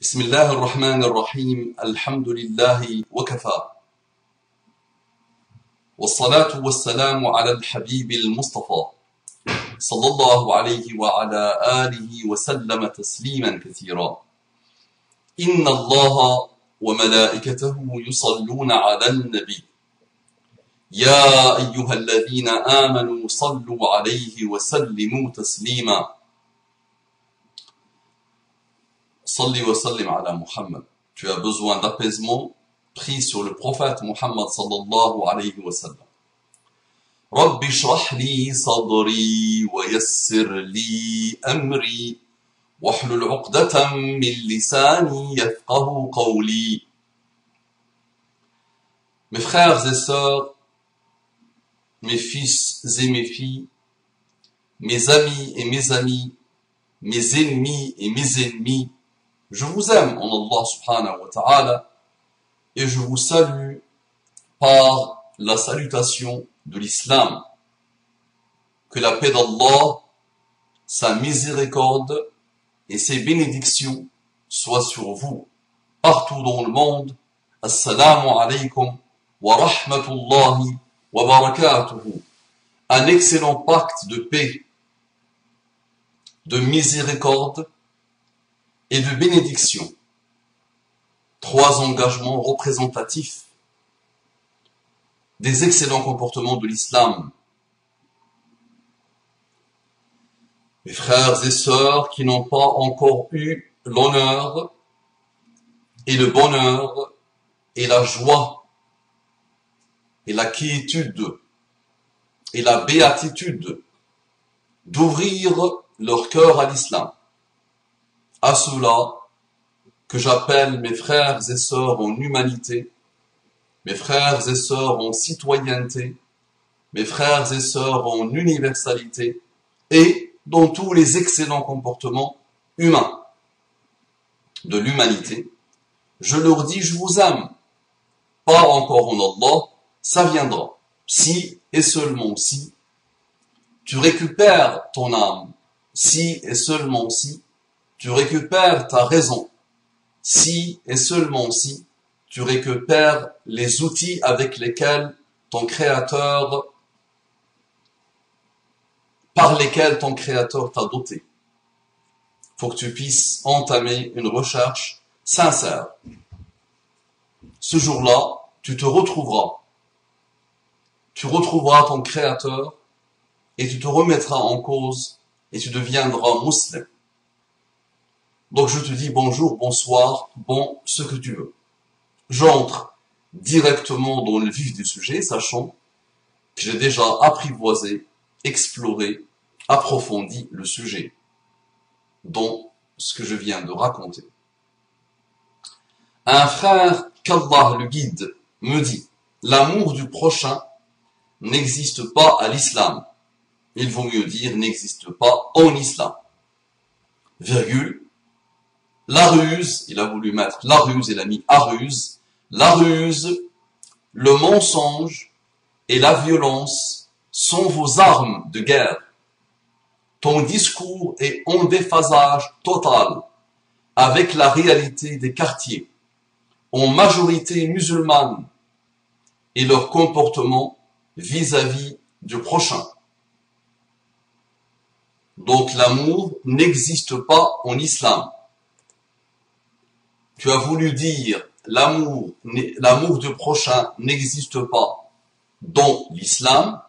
بسم الله الرحمن الرحيم الحمد لله وكفى والصلاة والسلام على الحبيب المصطفى صلى الله عليه وعلى آله وسلم تسليما كثيرا إن الله وملائكته يصلون على النبي يا أيها الذين آمنوا صلوا عليه وسلموا تسليما Salli wa sallim ala Muhammad. Tu as besoin d'apaisement, prie sur le prophète Muhammad sallallahu alayhi wa sallam. Rabbi shrah li sadri wa yassir li amri wahlul 'uqdatan min lisani yafqahu qawli. Mes frères et sœurs, mes fils et mes filles, mes amis et mes amis, mes ennemis et mes ennemis, je vous aime en Allah subhanahu wa ta'ala et je vous salue par la salutation de l'islam. Que la paix d'Allah, sa miséricorde et ses bénédictions soient sur vous partout dans le monde. Assalamu alaykum wa rahmatullahi wa barakatuhu. Un excellent pacte de paix, de miséricorde et de bénédiction. Trois engagements représentatifs des excellents comportements de l'islam. Mes frères et sœurs qui n'ont pas encore eu l'honneur et le bonheur et la joie et la quiétude et la béatitude d'ouvrir leur cœur à l'islam. À ceux-là que j'appelle mes frères et sœurs en humanité, mes frères et sœurs en citoyenneté, mes frères et sœurs en universalité et dans tous les excellents comportements humains de l'humanité, je leur dis je vous aime, pas encore en Allah, ça viendra, si et seulement si tu récupères ton âme, si et seulement si tu récupères ta raison, si et seulement si tu récupères les outils avec lesquels ton Créateur, par lesquels ton Créateur t'a doté. Faut que tu puisses entamer une recherche sincère. Ce jour-là, tu te retrouveras. Tu retrouveras ton Créateur et tu te remettras en cause et tu deviendras musulman. Donc je te dis bonjour, bonsoir, bon, ce que tu veux. J'entre directement dans le vif du sujet, sachant que j'ai déjà apprivoisé, exploré, approfondi le sujet, dont ce que je viens de raconter. Un frère qu'Allah le guide me dit, l'amour du prochain n'existe pas à l'islam. Il vaut mieux dire n'existe pas en islam. Virgule. La ruse, il a voulu mettre la ruse, il a mis à ruse. La ruse, le mensonge et la violence sont vos armes de guerre. Ton discours est en déphasage total avec la réalité des quartiers, en majorité musulmane, et leur comportement vis-à-vis du prochain. Donc l'amour n'existe pas en islam. Tu as voulu dire l'amour du prochain n'existe pas dans l'islam,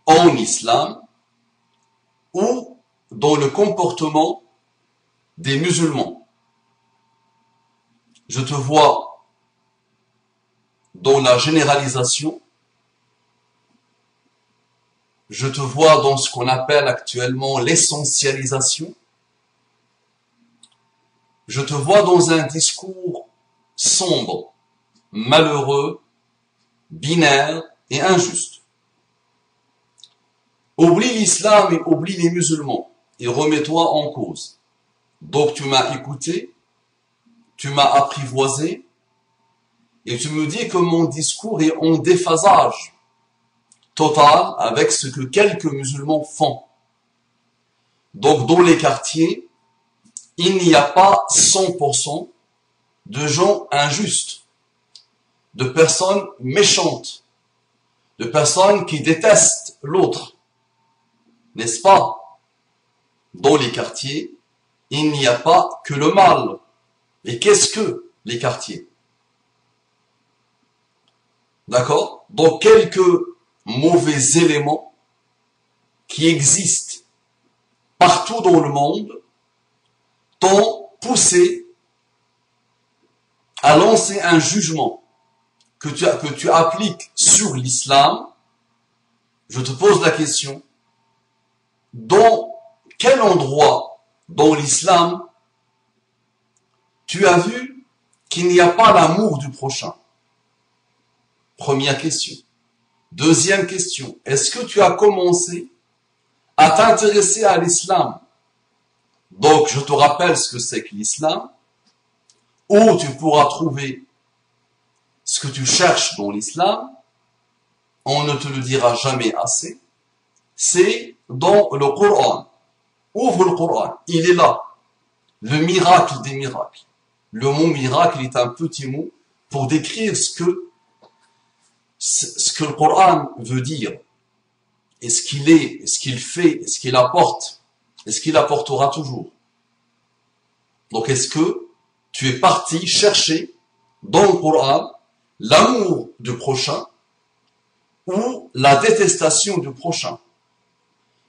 en islam, ou dans le comportement des musulmans. Je te vois dans la généralisation, je te vois dans ce qu'on appelle actuellement l'essentialisation. Je te vois dans un discours sombre, malheureux, binaire et injuste. Oublie l'islam et oublie les musulmans et remets-toi en cause. Donc tu m'as écouté, tu m'as apprivoisé et tu me dis que mon discours est en déphasage total avec ce que quelques musulmans font. Donc dans les quartiers, il n'y a pas 100% de gens injustes, de personnes méchantes, de personnes qui détestent l'autre. N'est-ce pas? Dans les quartiers, il n'y a pas que le mal. Et qu'est-ce que les quartiers? D'accord? Donc quelques mauvais éléments qui existent partout dans le monde t'ont poussé à lancer un jugement que tu appliques sur l'islam. Je te pose la question, dans quel endroit dans l'islam tu as vu qu'il n'y a pas l'amour du prochain? Première question. Deuxième question, est-ce que tu as commencé à t'intéresser à l'islam? Donc, je te rappelle ce que c'est que l'islam, où tu pourras trouver ce que tu cherches dans l'islam, on ne te le dira jamais assez, c'est dans le Coran. Ouvre le Coran, il est là. Le miracle des miracles. Le mot miracle est un petit mot pour décrire ce que le Coran veut dire, et ce qu'il est, et ce qu'il fait, et ce qu'il apporte, et ce qu'il apportera toujours. Donc est-ce que tu es parti chercher dans le Coran l'amour du prochain ou la détestation du prochain?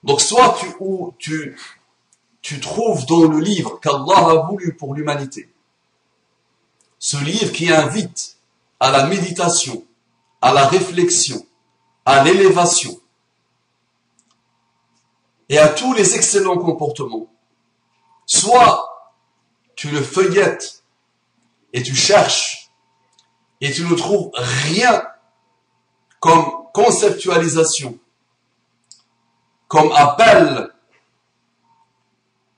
Donc soit tu trouves dans le livre qu'Allah a voulu pour l'humanité, ce livre qui invite à la méditation, à la réflexion, à l'élévation et à tous les excellents comportements, soit tu le feuillettes et tu cherches et tu ne trouves rien comme conceptualisation, comme appel,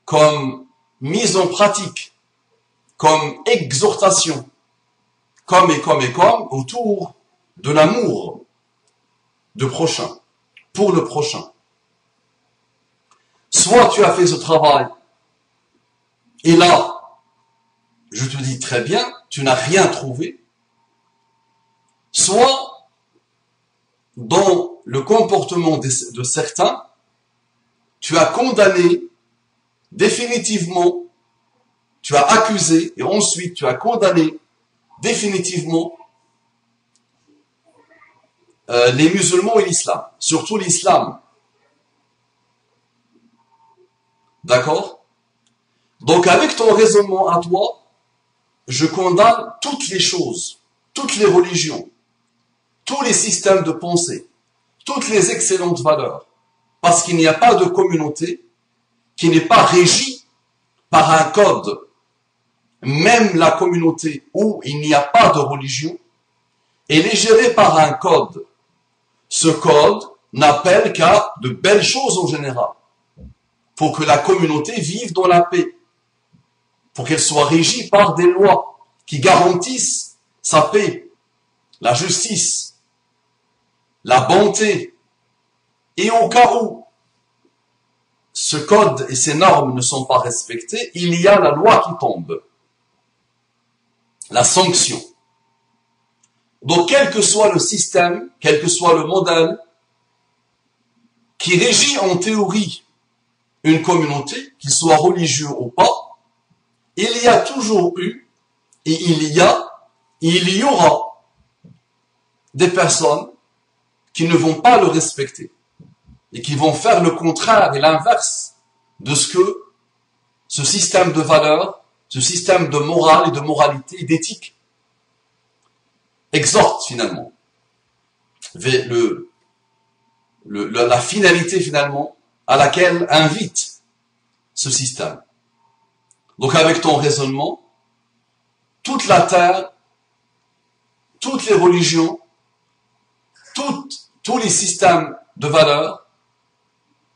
comme mise en pratique, comme exhortation, comme autour de l'amour du prochain, pour le prochain. Soit tu as fait ce travail, et là, je te dis très bien, tu n'as rien trouvé, soit dans le comportement de certains, tu as condamné définitivement, tu as accusé, et ensuite tu as condamné définitivement les musulmans et l'islam, surtout l'islam. D'accord? Donc avec ton raisonnement à toi, je condamne toutes les choses, toutes les religions, tous les systèmes de pensée, toutes les excellentes valeurs, parce qu'il n'y a pas de communauté qui n'est pas régie par un code. Même la communauté où il n'y a pas de religion, elle est gérée par un code. Ce code n'appelle qu'à de belles choses en général, pour que la communauté vive dans la paix, pour qu'elle soit régie par des lois qui garantissent sa paix, la justice, la bonté. Et au cas où ce code et ces normes ne sont pas respectés, il y a la loi qui tombe, la sanction. Donc quel que soit le système, quel que soit le modèle qui régit en théorie une communauté, qu'il soit religieux ou pas, il y a toujours eu, et il y aura des personnes qui ne vont pas le respecter et qui vont faire le contraire et l'inverse de ce que ce système de valeurs, ce système de morale et de moralité et d'éthique exhorte finalement. La finalité finalement à laquelle invite ce système. Donc avec ton raisonnement, toute la terre, toutes les religions, tous les systèmes de valeurs,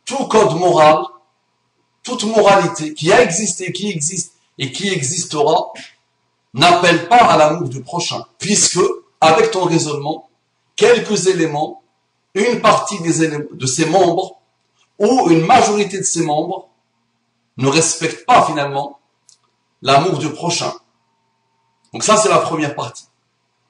tout code moral, toute moralité qui a existé, qui existe et qui existera, n'appelle pas à l'amour du prochain, puisque, avec ton raisonnement, quelques éléments, une partie de ses membres, ou une majorité de ses membres, ne respectent pas finalement l'amour du prochain. Donc ça, c'est la première partie.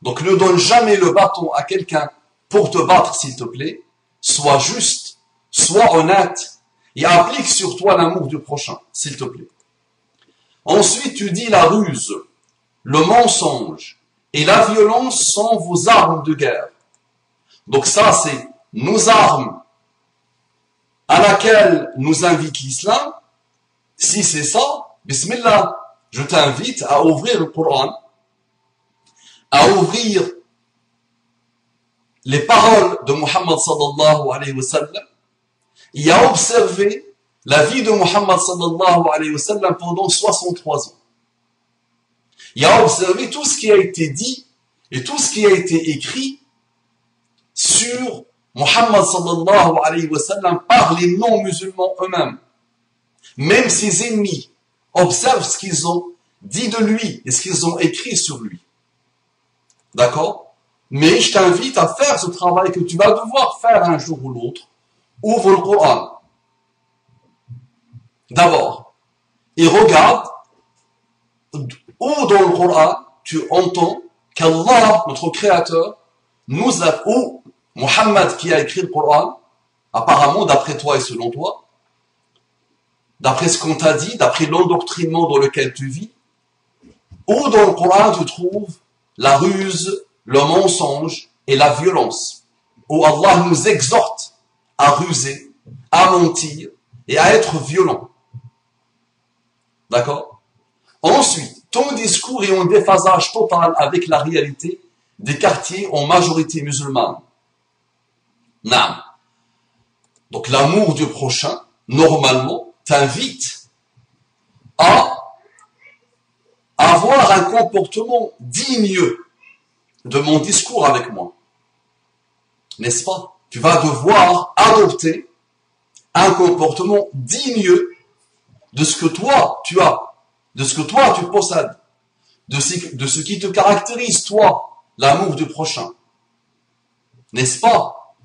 Donc ne donne jamais le bâton à quelqu'un pour te battre, s'il te plaît. Sois juste, sois honnête et applique sur toi l'amour du prochain, s'il te plaît. Ensuite, tu dis la ruse, le mensonge et la violence sont vos armes de guerre. Donc ça, c'est nos armes à laquelle nous invite l'islam. Si c'est ça, bismillah, je t'invite à ouvrir le Coran, à ouvrir les paroles de Muhammad sallallahu alayhi wa sallam et à observer la vie de Muhammad sallallahu alayhi wa sallam pendant 63 ans. Et à observer tout ce qui a été dit et tout ce qui a été écrit sur Muhammad sallallahu alayhi wa sallam par les non-musulmans eux-mêmes. Même ses ennemis observent ce qu'ils ont dit de lui et ce qu'ils ont écrit sur lui. D'accord? Mais je t'invite à faire ce travail que tu vas devoir faire un jour ou l'autre. Ouvre le Coran. D'abord. Et regarde où dans le Coran tu entends qu'Allah, notre Créateur, nous a, ou Muhammad qui a écrit le Coran, apparemment d'après toi et selon toi, d'après ce qu'on t'a dit, d'après l'endoctrinement dans lequel tu vis, où dans le Coran tu trouves la ruse, le mensonge et la violence, où Allah nous exhorte à ruser, à mentir et à être violent. D'accord? Ensuite, ton discours est en déphasage total avec la réalité des quartiers en majorité musulmane. Naam. Donc l'amour du prochain, normalement, t'invite à avoir un comportement digne de mon discours avec moi. N'est-ce pas? Tu vas devoir adopter un comportement digne de ce que toi tu as, de ce que toi tu possèdes, de ce qui te caractérise, toi, l'amour du prochain. N'est-ce pas?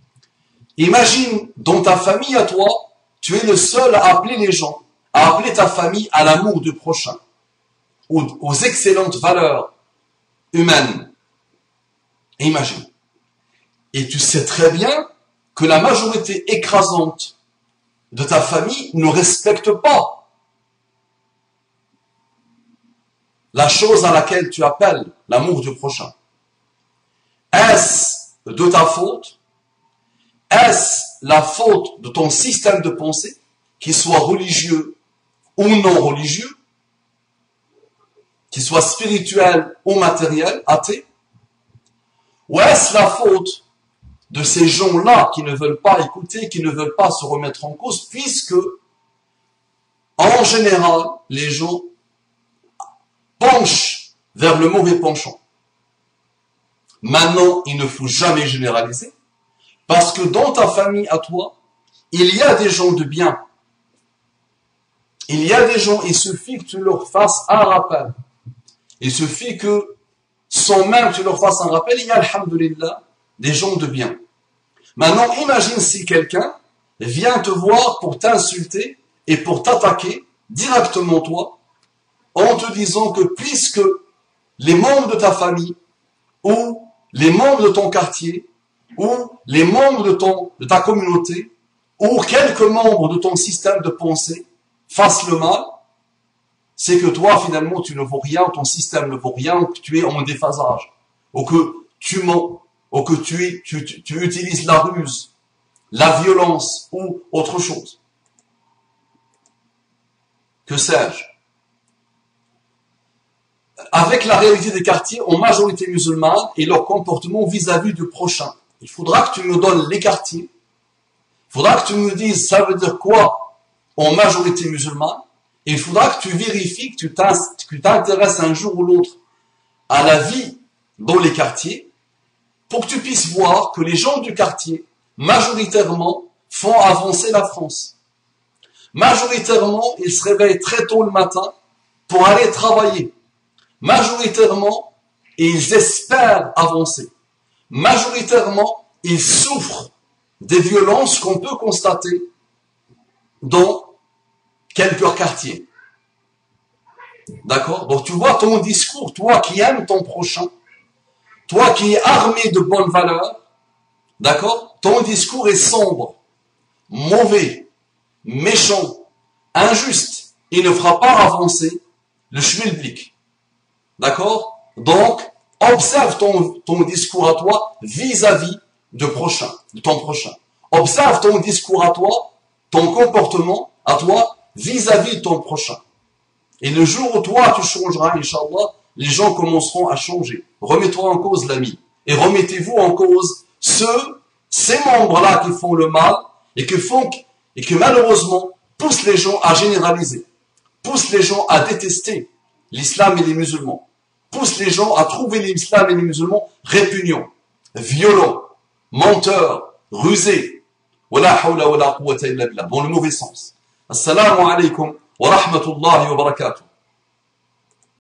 Imagine, dans ta famille à toi, tu es le seul à appeler les gens, à appeler ta famille à l'amour du prochain, aux excellentes valeurs humaines. Imagine. Et tu sais très bien que la majorité écrasante de ta famille ne respecte pas la chose à laquelle tu appelles l'amour du prochain. Est-ce de ta faute? Est-ce la faute de ton système de pensée, qu'il soit religieux ou non religieux, qu'il soit spirituel ou matériel, athée? Ou est-ce la faute de ces gens-là qui ne veulent pas écouter, qui ne veulent pas se remettre en cause, puisque, en général, les gens penchent vers le mauvais penchant. Maintenant, il ne faut jamais généraliser, parce que dans ta famille à toi, il y a des gens de bien. Il y a des gens, il suffit que tu leur fasses un rappel. Il suffit que, sans même que tu leur fasses un rappel, il y a, alhamdoulilah, des gens de bien. Maintenant, imagine si quelqu'un vient te voir pour t'insulter et pour t'attaquer directement toi, en te disant que puisque les membres de ta famille, ou les membres de ton quartier, ou les membres de ta communauté, ou quelques membres de ton système de pensée fassent le mal, c'est que toi, finalement, tu ne vaux rien, ton système ne vaut rien, ou que tu es en déphasage, ou que tu mens, ou que tu utilises la ruse, la violence, ou autre chose. Que sais-je? Avec la réalité des quartiers en majorité musulmane et leur comportement vis-à-vis du prochain. Il faudra que tu me donnes les quartiers. Il faudra que tu me dises ça veut dire quoi en majorité musulmane. Et il faudra que tu vérifies, que tu t'intéresses un jour ou l'autre à la vie dans les quartiers pour que tu puisses voir que les gens du quartier, majoritairement, font avancer la France. Majoritairement, ils se réveillent très tôt le matin pour aller travailler. Majoritairement, ils espèrent avancer. Majoritairement, ils souffrent des violences qu'on peut constater dans quelques quartiers. D'accord? Donc tu vois ton discours, toi qui aimes ton prochain, toi qui es armé de bonnes valeurs, d'accord? Ton discours est sombre, mauvais, méchant, injuste. Il ne fera pas avancer le schmilblick. D'accord? Donc, observe ton discours à toi vis-à-vis de ton prochain. Observe ton discours à toi, ton comportement à toi vis-à-vis de ton prochain. Et le jour où toi tu changeras, Inch'Allah, les gens commenceront à changer. Remets-toi en cause l'ami. Et remettez-vous en cause ces membres-là qui font le mal et que malheureusement poussent les gens à généraliser, poussent les gens à détester l'islam et les musulmans, poussent les gens à trouver l'islam et les musulmans répugnants, violents, menteurs, rusés. Wala hawla wala quwwata illa billah, dans le mauvais sens. Assalamu alaikum wa rahmatullahi wa barakatuh.